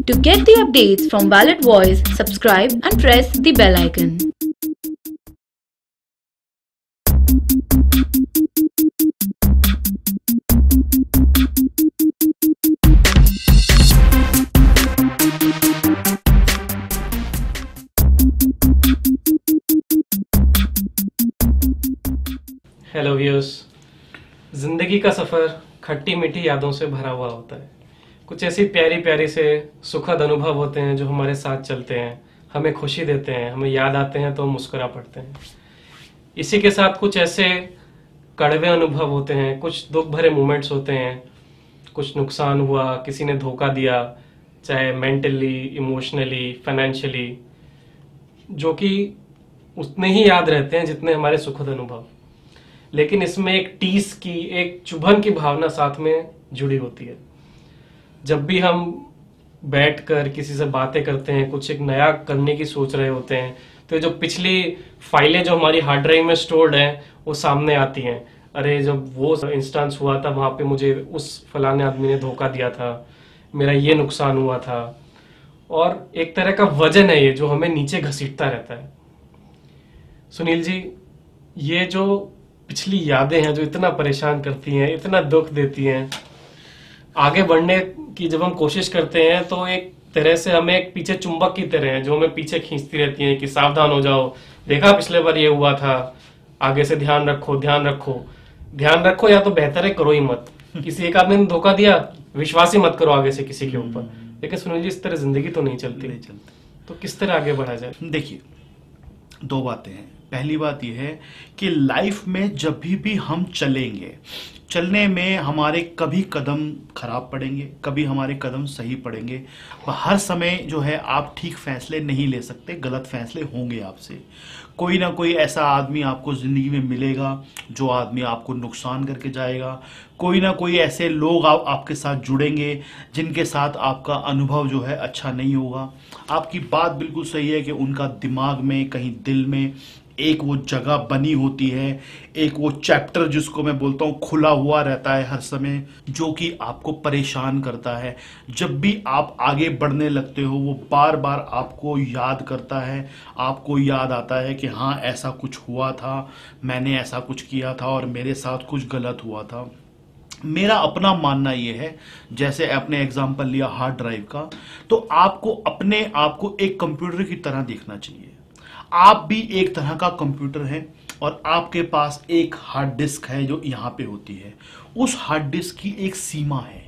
To get the updates from Valid Voice, subscribe and press the bell icon. Hello viewers, जिंदगी का सफर खट्टी मीठी यादों से भरा हुआ होता है। कुछ ऐसी प्यारी प्यारी से सुखद अनुभव होते हैं जो हमारे साथ चलते हैं, हमें खुशी देते हैं, हमें याद आते हैं तो हम मुस्कुरा पड़ते हैं। इसी के साथ कुछ ऐसे कड़वे अनुभव होते हैं, कुछ दुख भरे मोमेंट्स होते हैं, कुछ नुकसान हुआ, किसी ने धोखा दिया, चाहे मेंटली, इमोशनली, फाइनेंशियली, जो कि उतने ही याद रहते हैं जितने हमारे सुखद अनुभव। लेकिन इसमें एक टीस की, एक चुभन की भावना साथ में जुड़ी होती है। जब भी हम बैठकर किसी से बातें करते हैं, कुछ एक नया करने की सोच रहे होते हैं, तो जो पिछली फाइलें जो हमारी हार्ड ड्राइव में स्टोर्ड हैं वो सामने आती हैं। अरे जब वो इंस्टेंस हुआ था वहाँ पे मुझे उस फलाने आदमी ने धोखा दिया था, मेरा ये नुकसान हुआ था। और एक तरह का वजन है ये जो हमें नीचे घसीटता रहता है। सुनील जी, ये जो पिछली यादें हैं जो इतना परेशान करती हैं, इतना दुख देती हैं, आगे बढ़ने की जब हम कोशिश करते हैं तो एक तरह से हमें एक पीछे चुंबक की तरह है जो हमें पीछे खींचती रहती है कि सावधान हो जाओ, देखा पिछले बार ये हुआ था, आगे से ध्यान रखो, ध्यान रखो, ध्यान रखो, या तो बेहतर है करो ही मत। किसी एक आदमी ने धोखा दिया, विश्वास ही मत करो आगे से किसी के ऊपर। लेकिन सुनील जी, इस तरह जिंदगी तो नहीं चलती। तो किस तरह आगे बढ़ा जाए? देखिए, दो बातें हैं। पहली बात यह है कि लाइफ में जब भी हम चलेंगे, चलने में हमारे कभी कदम खराब पड़ेंगे, कभी हमारे कदम सही पड़ेंगे। हर समय जो है आप ठीक फैसले नहीं ले सकते, गलत फैसले होंगे आपसे। कोई ना कोई ऐसा आदमी आपको ज़िंदगी में मिलेगा जो आदमी आपको नुकसान करके जाएगा। कोई ना कोई ऐसे लोग आपके साथ जुड़ेंगे जिनके साथ आपका अनुभव जो है अच्छा नहीं होगा। आपकी बात बिल्कुल सही है कि उनका दिमाग में, कहीं दिल में एक वो जगह बनी होती है, एक वो चैप्टर जिसको मैं बोलता हूँ खुला हुआ रहता है हर समय, जो कि आपको परेशान करता है। जब भी आप आगे बढ़ने लगते हो वो बार बार आपको याद करता है, आपको याद आता है कि हाँ ऐसा कुछ हुआ था, मैंने ऐसा कुछ किया था और मेरे साथ कुछ गलत हुआ था। मेरा अपना मानना यह है, जैसे आपने एग्जाम्पल लिया हार्ड ड्राइव का, तो आपको अपने आप को एक कंप्यूटर की तरह देखना चाहिए। आप भी एक तरह का कंप्यूटर है और आपके पास एक हार्ड डिस्क है जो यहाँ पे होती है। उस हार्ड डिस्क की एक सीमा है,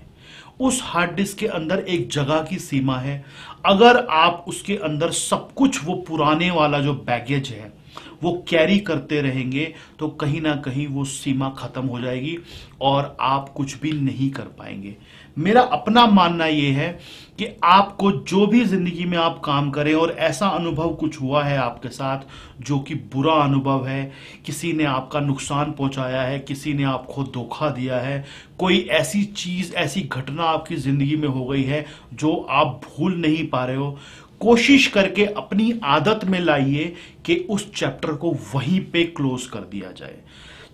उस हार्ड डिस्क के अंदर एक जगह की सीमा है। अगर आप उसके अंदर सब कुछ वो पुराने वाला जो बैगेज है वो कैरी करते रहेंगे तो कहीं ना कहीं वो सीमा खत्म हो जाएगी और आप कुछ भी नहीं कर पाएंगे। मेरा अपना मानना यह है कि आपको जो भी जिंदगी में आप काम करें और ऐसा अनुभव कुछ हुआ है आपके साथ जो कि बुरा अनुभव है, किसी ने आपका नुकसान पहुंचाया है, किसी ने आपको धोखा दिया है, कोई ऐसी चीज, ऐसी घटना आपकी जिंदगी में हो गई है जो आप भूल नहीं पा रहे हो, कोशिश करके अपनी आदत में लाइए कि उस चैप्टर को वहीं पे क्लोज कर दिया जाए।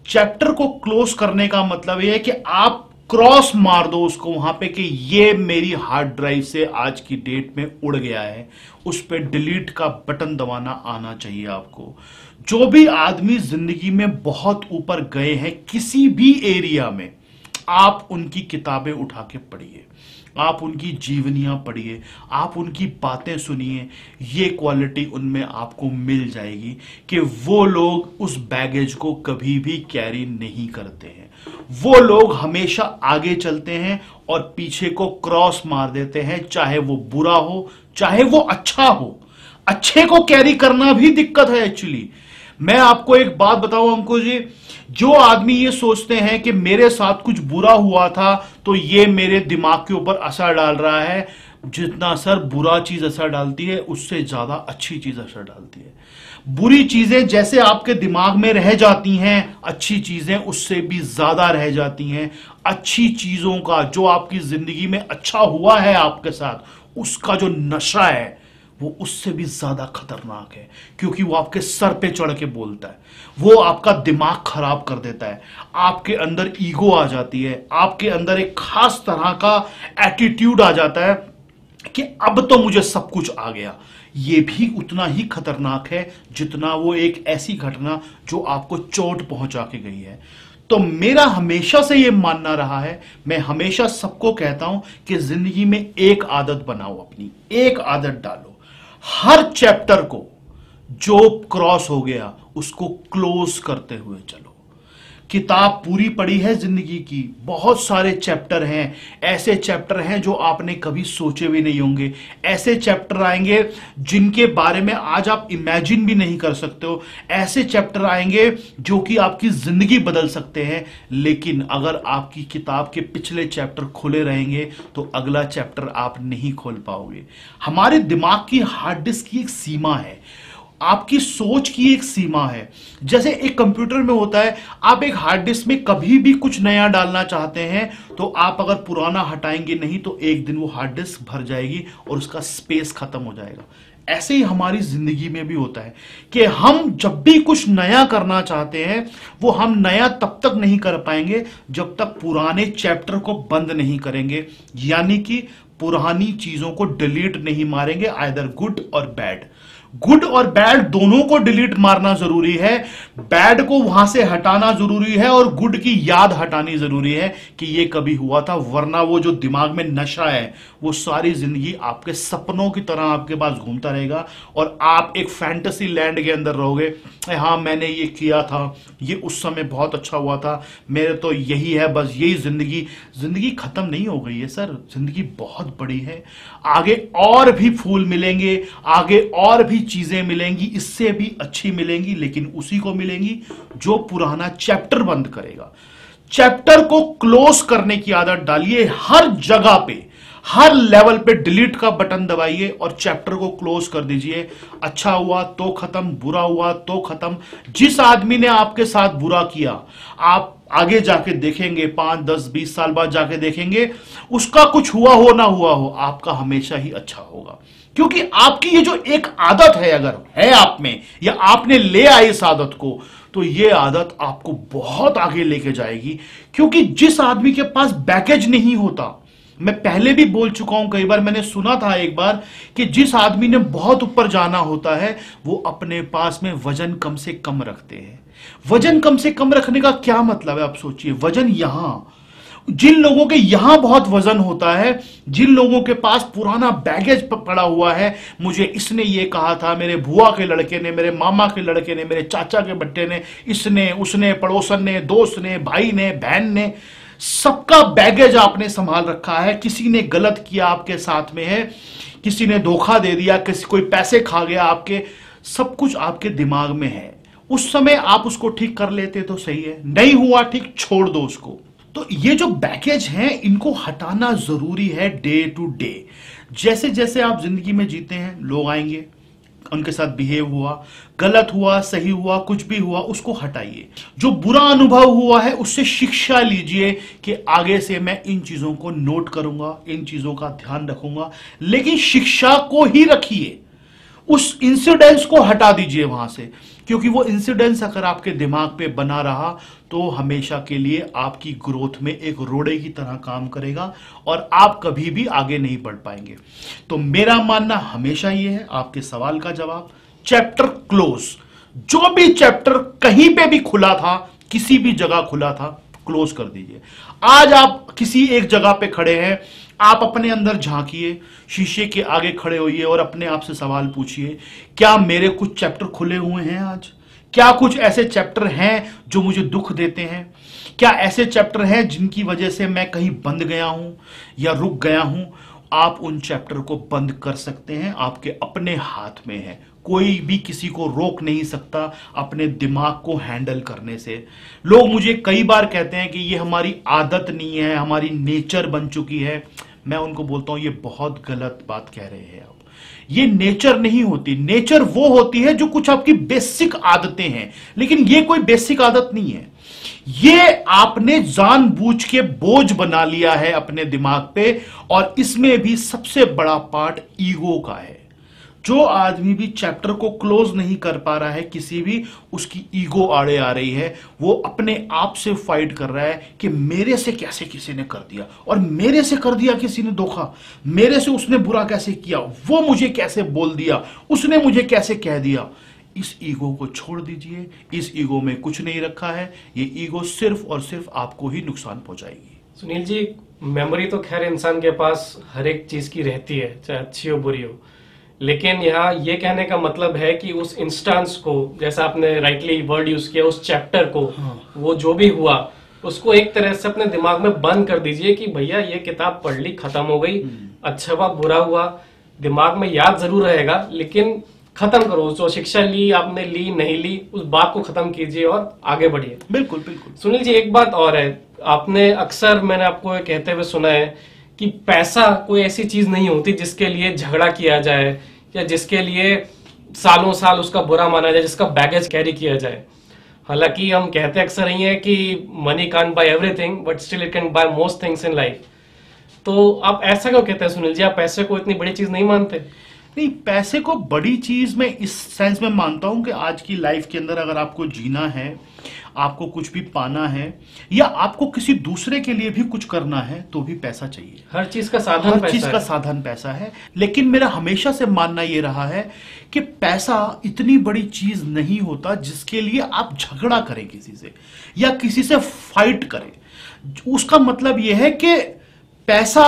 चैप्टर को क्लोज करने का मतलब यह है कि आप क्रॉस मार दो उसको वहां पे कि ये मेरी हार्ड ड्राइव से आज की डेट में उड़ गया है। उस पे डिलीट का बटन दबाना आना चाहिए आपको। जो भी आदमी जिंदगी में बहुत ऊपर गए हैं किसी भी एरिया में, आप उनकी किताबें उठा के पढ़िए, आप उनकी जीवनियां पढ़िए, आप उनकी बातें सुनिए। ये क्वालिटी उनमें आपको मिल जाएगी कि वो लोग उस बैगेज को कभी भी कैरी नहीं करते हैं। वो लोग हमेशा आगे चलते हैं और पीछे को क्रॉस मार देते हैं, चाहे वो बुरा हो चाहे वो अच्छा हो। अच्छे को कैरी करना भी दिक्कत है एक्चुअली। मैं आपको एक बात बताऊं अंकुश जी, जो आदमी ये सोचते हैं कि मेरे साथ कुछ बुरा हुआ था तो ये मेरे दिमाग के ऊपर असर डाल रहा है, जितना असर बुरा चीज असर डालती है उससे ज्यादा अच्छी चीज असर डालती है। बुरी चीजें जैसे आपके दिमाग में रह जाती हैं, अच्छी चीजें उससे भी ज्यादा रह जाती हैं। अच्छी चीजों का, जो आपकी जिंदगी में अच्छा हुआ है आपके साथ, उसका जो नशा है वो उससे भी ज्यादा खतरनाक है, क्योंकि वो आपके सर पे चढ़ के बोलता है, वो आपका दिमाग खराब कर देता है, आपके अंदर ईगो आ जाती है, आपके अंदर एक खास तरह का एटीट्यूड आ जाता है कि अब तो मुझे सब कुछ आ गया, ये भी उतना ही खतरनाक है जितना वो एक ऐसी घटना जो आपको चोट पहुंचा के गई है। तो मेरा हमेशा से ये मानना रहा है, मैं हमेशा सबको कहता हूं कि जिंदगी में एक आदत बनाओ, अपनी एक आदत डालो, हर चैप्टर को जो क्रॉस हो गया उसको क्लोज करते हुए चलो। किताब पूरी पड़ी है जिंदगी की, बहुत सारे चैप्टर हैं, ऐसे चैप्टर हैं जो आपने कभी सोचे भी नहीं होंगे, ऐसे चैप्टर आएंगे जिनके बारे में आज आप इमेजिन भी नहीं कर सकते हो, ऐसे चैप्टर आएंगे जो कि आपकी जिंदगी बदल सकते हैं। लेकिन अगर आपकी किताब के पिछले चैप्टर खुले रहेंगे तो अगला चैप्टर आप नहीं खोल पाओगे। हमारे दिमाग की हार्ड डिस्क की एक सीमा है, आपकी सोच की एक सीमा है। जैसे एक कंप्यूटर में होता है, आप एक हार्ड डिस्क में कभी भी कुछ नया डालना चाहते हैं तो आप अगर पुराना हटाएंगे नहीं तो एक दिन वो हार्ड डिस्क भर जाएगी और उसका स्पेस खत्म हो जाएगा। ऐसे ही हमारी जिंदगी में भी होता है कि हम जब भी कुछ नया करना चाहते हैं वो हम नया तब तक नहीं कर पाएंगे जब तक पुराने चैप्टर को बंद नहीं करेंगे, यानी कि पुरानी चीजों को डिलीट नहीं मारेंगे, आइदर गुड और बैड। गुड और बैड दोनों को डिलीट मारना जरूरी है, बैड को वहां से हटाना जरूरी है और गुड की याद हटानी जरूरी है कि ये कभी हुआ था, वरना वो जो दिमाग में नशा है वो सारी जिंदगी आपके सपनों की तरह आपके पास घूमता रहेगा और आप एक फैंटेसी लैंड के अंदर रहोगे। हाँ मैंने ये किया था, ये उस समय बहुत अच्छा हुआ था, मेरे तो यही है, बस यही जिंदगी। जिंदगी खत्म नहीं हो गई है सर, जिंदगी बहुत बड़ी है, आगे और भी फूल मिलेंगे, आगे और भी चीजें मिलेंगी, इससे भी अच्छी मिलेंगी, लेकिन उसी को मिलेंगी जो पुराना चैप्टर बंद करेगा। चैप्टर को क्लोज करने की आदत डालिए, हर जगह पे, हर लेवल पे डिलीट का बटन दबाइए और चैप्टर को क्लोज कर दीजिए। अच्छा हुआ तो खत्म, बुरा हुआ तो खत्म। जिस आदमी ने आपके साथ बुरा किया, आप आगे जाके देखेंगे, 5, 10, 20 साल बाद जाके देखेंगे, उसका कुछ हुआ हो ना हुआ हो, आपका हमेशा ही अच्छा होगा। क्योंकि आपकी ये जो एक आदत है, अगर है आप में या आपने ले आए इस आदत को, तो ये आदत आपको बहुत आगे लेके जाएगी। क्योंकि जिस आदमी के पास बैगेज नहीं होता, मैं पहले भी बोल चुका हूं, कई बार मैंने सुना था एक बार कि जिस आदमी ने बहुत ऊपर जाना होता है वो अपने पास में वजन कम से कम रखते हैं। वजन कम से कम रखने का क्या मतलब है, आप सोचिए। वजन यहां, जिन लोगों के यहां बहुत वजन होता है, जिन लोगों के पास पुराना बैगेज पड़ा हुआ है, मुझे इसने ये कहा था, मेरे बुआ के लड़के ने, मेरे मामा के लड़के ने, मेरे चाचा के बट्टे ने, इसने, उसने, पड़ोसन ने, दोस्त ने, भाई ने, बहन ने, सबका बैगेज आपने संभाल रखा है। किसी ने गलत किया आपके साथ में है, किसी ने धोखा दे दिया, किसी कोई पैसे खा गया आपके, सब कुछ आपके दिमाग में है। उस समय आप उसको ठीक कर लेते तो सही है, नहीं हुआ ठीक, छोड़ दो उसको। तो ये जो बैगेज है इनको हटाना जरूरी है डे टू डे। जैसे जैसे आप जिंदगी में जीते हैं, लोग आएंगे, उनके साथ बिहेव हुआ, गलत हुआ, सही हुआ, कुछ भी हुआ, उसको हटाइए। जो बुरा अनुभव हुआ है उससे शिक्षा लीजिए कि आगे से मैं इन चीजों को नोट करूंगा, इन चीजों का ध्यान रखूंगा, लेकिन शिक्षा को ही रखिए, उस इंसिडेंस को हटा दीजिए वहां से। क्योंकि वो इंसिडेंस अगर आपके दिमाग पे बना रहा तो हमेशा के लिए आपकी ग्रोथ में एक रोड़े की तरह काम करेगा और आप कभी भी आगे नहीं बढ़ पाएंगे। तो मेरा मानना हमेशा ये है, आपके सवाल का जवाब, चैप्टर क्लोज। जो भी चैप्टर कहीं पे भी खुला था, किसी भी जगह खुला था, क्लोज कर दीजिए। आज आप किसी एक जगह पे खड़े हैं, आप अपने अंदर झांकिए, शीशे के आगे खड़े होइए और अपने आप से सवाल पूछिए, क्या मेरे कुछ चैप्टर खुले हुए हैं आज? क्या कुछ ऐसे चैप्टर हैं जो मुझे दुख देते हैं? क्या ऐसे चैप्टर हैं जिनकी वजह से मैं कहीं बंद गया हूं या रुक गया हूं? आप उन चैप्टर को बंद कर सकते हैं, आपके अपने हाथ में है। कोई भी किसी को रोक नहीं सकता अपने दिमाग को हैंडल करने से। लोग मुझे कई बार कहते हैं कि ये हमारी आदत नहीं है, हमारी नेचर बन चुकी है। मैं उनको बोलता हूं ये बहुत गलत बात कह रहे हैं आप। ये नेचर नहीं होती, नेचर वो होती है जो कुछ आपकी बेसिक आदतें हैं, लेकिन ये कोई बेसिक आदत नहीं है। ये आपने जानबूझ के बोझ बना लिया है अपने दिमाग पे, और इसमें भी सबसे बड़ा पार्ट ईगो का है। जो आदमी भी चैप्टर को क्लोज नहीं कर पा रहा है, किसी भी उसकी ईगो आड़े आ रही है, वो अपने आप से फाइट कर रहा है कि मेरे से कैसे किसी ने कर दिया, और मेरे से कर दिया किसी ने धोखा, मेरे से उसने बुरा कैसे किया, वो मुझे कैसे बोल दिया, उसने मुझे कैसे कह दिया। इस ईगो को छोड़ दीजिए। इस ईगो में कुछ नहीं रखा है। ये ईगो सिर्फ और सिर्फ आपको ही नुकसान पहुंचाएगी। सुनील जी, मेमोरी तो खैर इंसान के पास हर एक चीज की रहती है, चाहे अच्छी हो बुरी हो, लेकिन यहाँ ये कहने का मतलब है कि उस इंस्टेंस को, जैसा आपने राइटली वर्ड यूज किया, उस चैप्टर को, वो जो भी हुआ उसको एक तरह से अपने दिमाग में बंद कर दीजिए कि भैया ये किताब पढ़ ली, खत्म हो गई, अच्छा हुआ बुरा हुआ, दिमाग में याद जरूर रहेगा, लेकिन खत्म करो। जो शिक्षा ली आपने, ली नहीं ली, उस बात को खत्म कीजिए और आगे बढ़िए। बिल्कुल बिल्कुल। सुनील जी, एक बात और है, आपने अक्सर, मैंने आपको कहते हुए सुना है कि पैसा कोई ऐसी चीज नहीं होती जिसके लिए झगड़ा किया जाए या जिसके लिए सालों साल उसका बुरा माना जाए, जिसका बैगेज कैरी किया जाए। हालांकि हम कहते अक्सर ही हैं कि money can't buy everything but still it can buy most things in life. तो आप ऐसा क्यों कहते हैं सुनील जी? आप पैसे को इतनी बड़ी चीज नहीं मानते? नहीं, पैसे को बड़ी चीज मैं इस सेंस में मानता हूं कि आज की लाइफ के अंदर अगर आपको जीना है, आपको कुछ भी पाना है, या आपको किसी दूसरे के लिए भी कुछ करना है, तो भी पैसा चाहिए। हर चीज का साधन हर पैसा चीज का है। साधन पैसा है। लेकिन मेरा हमेशा से मानना यह रहा है कि पैसा इतनी बड़ी चीज नहीं होता जिसके लिए आप झगड़ा करें किसी से या किसी से फाइट करें। उसका मतलब यह है कि पैसा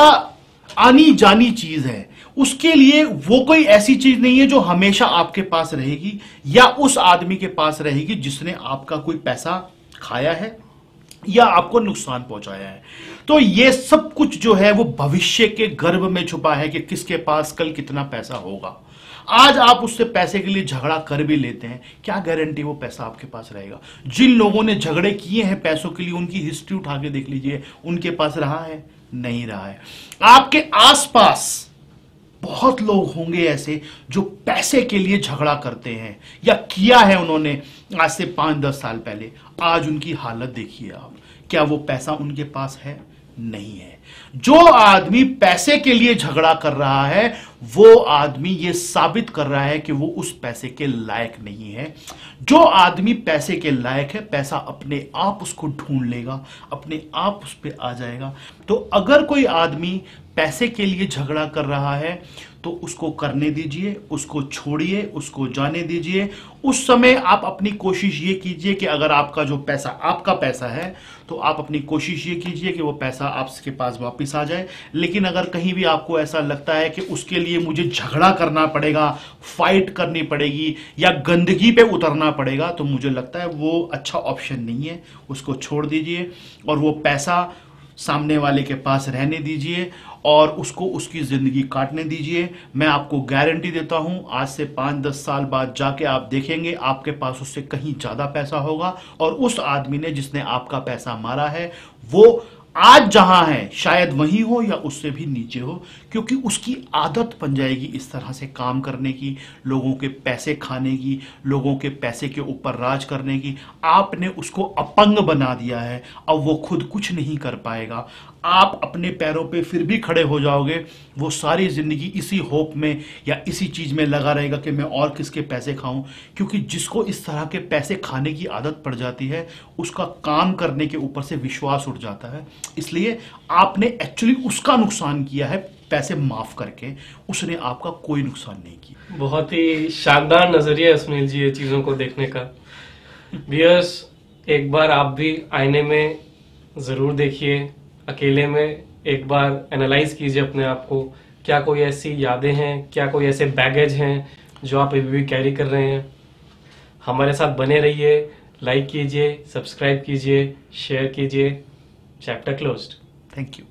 आनी जानी चीज है, उसके लिए वो कोई ऐसी चीज नहीं है जो हमेशा आपके पास रहेगी या उस आदमी के पास रहेगी जिसने आपका कोई पैसा खाया है या आपको नुकसान पहुंचाया है। तो ये सब कुछ जो है वो भविष्य के गर्भ में छुपा है कि किसके पास कल कितना पैसा होगा। आज आप उससे पैसे के लिए झगड़ा कर भी लेते हैं, क्या गारंटी वो पैसा आपके पास रहेगा? जिन लोगों ने झगड़े किए हैं पैसों के लिए, उनकी हिस्ट्री उठा के देख लीजिए, उनके पास रहा है? नहीं रहा है। आपके आसपास बहुत लोग होंगे ऐसे जो पैसे के लिए झगड़ा करते हैं या किया है उन्होंने आज से 5-10 साल पहले। आज उनकी हालत देखिए आप, क्या वो पैसा उनके पास है? नहीं है। जो आदमी पैसे के लिए झगड़ा कर रहा है वो आदमी ये साबित कर रहा है कि वो उस पैसे के लायक नहीं है। जो आदमी पैसे के लायक है, पैसा अपने आप उसको ढूंढ लेगा, अपने आप उस पर आ जाएगा। तो अगर कोई आदमी पैसे के लिए झगड़ा कर रहा है तो उसको करने दीजिए, उसको छोड़िए, उसको जाने दीजिए। उस समय आप अपनी कोशिश ये कीजिए कि अगर आपका जो पैसा आपका पैसा है तो आप अपनी कोशिश ये कीजिए कि वो पैसा आपके पास वापस आ जाए। लेकिन अगर कहीं भी आपको ऐसा लगता है कि उसके लिए मुझे झगड़ा करना पड़ेगा, फाइट करनी पड़ेगी या गंदगी पे उतरना पड़ेगा, तो मुझे लगता है वो अच्छा ऑप्शन नहीं है। उसको छोड़ दीजिए और वो पैसा सामने वाले के पास रहने दीजिए और उसको उसकी जिंदगी काटने दीजिए। मैं आपको गारंटी देता हूं, आज से 5-10 साल बाद जाके आप देखेंगे आपके पास उससे कहीं ज्यादा पैसा होगा और उस आदमी ने जिसने आपका पैसा मारा है वो आज जहां है शायद वहीं हो या उससे भी नीचे हो, क्योंकि उसकी आदत बन जाएगी इस तरह से काम करने की, लोगों के पैसे खाने की, लोगों के पैसे के ऊपर राज करने की। आपने उसको अपंग बना दिया है, अब वो खुद कुछ नहीं कर पाएगा। आप अपने पैरों पे फिर भी खड़े हो जाओगे, वो सारी जिंदगी इसी होप में या इसी चीज में लगा रहेगा कि मैं और किसके पैसे खाऊं। क्योंकि जिसको इस तरह के पैसे खाने की आदत पड़ जाती है उसका काम करने के ऊपर से विश्वास उठ जाता है। इसलिए आपने एक्चुअली उसका नुकसान किया है पैसे माफ करके, उसने आपका कोई नुकसान नहीं किया। बहुत ही शानदार नजरिया है सुनील जी ये चीजों को देखने का। व्यूअर्स, एक बार आप भी आईने में जरूर देखिए, अकेले में एक बार एनालाइज कीजिए अपने आप को, क्या कोई ऐसी यादें हैं, क्या कोई ऐसे बैगेज हैं जो आप अभी भी कैरी कर रहे हैं। हमारे साथ बने रहिए, लाइक कीजिए, सब्सक्राइब कीजिए, शेयर कीजिए। Chapter closed. Thank you.